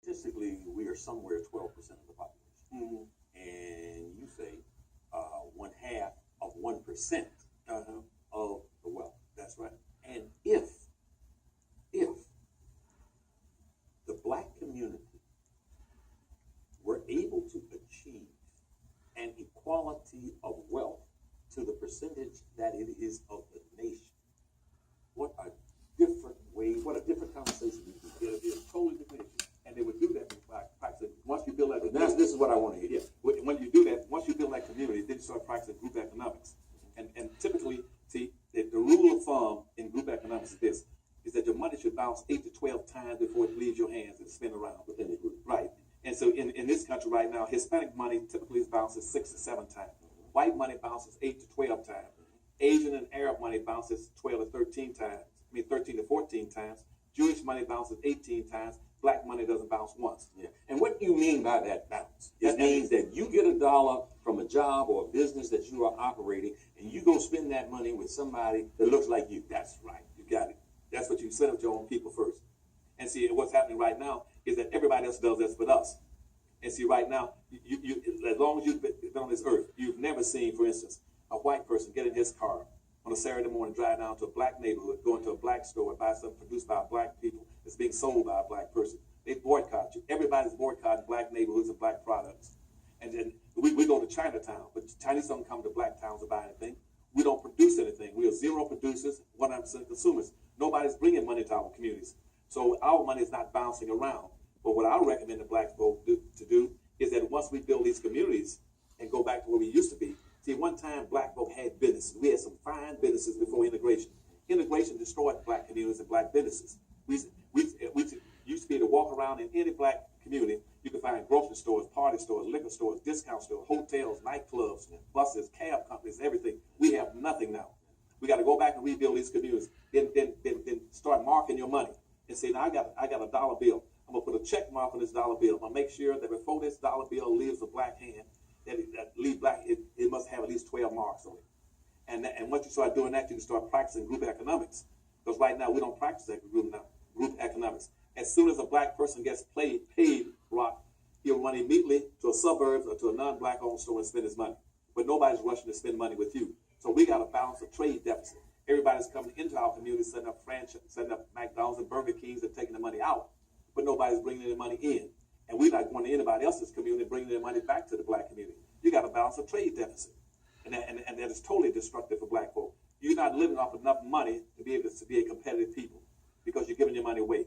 statistically, we are somewhere 12% of the population. Mm-hmm. And you say one half of 1% of the wealth. That's right. And if the black community were able to achieve an equality of wealth to the percentage that it is of the nation, what a different way, what a different conversation we could get. It'll be a totally different issue. And they would do that by practicing. Once you build that, This is what I want to hear. yeah. When you do that, once you build that community, then you start practicing group economics. And typically, see, the rule of thumb in group economics is this: is that your money should bounce 8 to 12 times before it leaves your hands and spin around within the group. Right. And so in this country right now, Hispanic money typically bounces 6 to 7 times. White money bounces 8 to 12 times. Asian and Arab money bounces 12 to 13 times. 13 to 14 times. Jewish money bounces 18 times. Black money doesn't bounce once. Yeah. And what do you mean by that balance? That means that you get $1 from a job or a business that you are operating, and you go spend that money with somebody that looks like you. That's right. You got it. That's what you set up your own people first. And see, what's happening right now is that everybody else does this but us. And see, right now, you as long as you've been on this earth, you've never seen, for instance, a white person get in his car on a Saturday morning, drive down to a black neighborhood, go into a black store and buy something produced by black people that's being sold by a black person. They boycott you. Everybody's boycotting black neighborhoods and black products. And then we go to Chinatown, but Chinese don't come to black towns to buy anything. We don't produce anything. We are zero producers, 100% consumers. Nobody's bringing money to our communities. So our money is not bouncing around. But what I recommend the black folk to do is that once we build these communities and go back to where we used to be, see, one time black folk had businesses. We had some fine businesses before integration. Integration destroyed black communities and black businesses. We used to be able to walk around in any black community. You could find grocery stores, party stores, liquor stores, discount stores, hotels, nightclubs, buses, cab companies, everything. We have nothing now. We got to go back and rebuild these communities. Then start marking your money and say, now I got a dollar bill. I'm gonna put a check mark on this dollar bill. I'm gonna make sure that before this dollar bill leaves a black hand, it must have at least 12 marks on it. And once you start doing that, you can start practicing group economics. Because right now we don't practice that group economics. As soon as a black person gets paid, Rock, he'll run immediately to a suburbs or to a non-black owned store and spend his money. But nobody's rushing to spend money with you. So we got to balance a trade deficit. Everybody's coming into our community, setting up franchise, setting up McDonald's and Burger Kings and taking the money out. But nobody's bringing the money in. And we're not going to anybody else's community bringing their money back to the black community. You got to balance a trade deficit. And that is totally destructive for black folk. You're not living off enough money to be able to be a competitive people because you're giving your money away.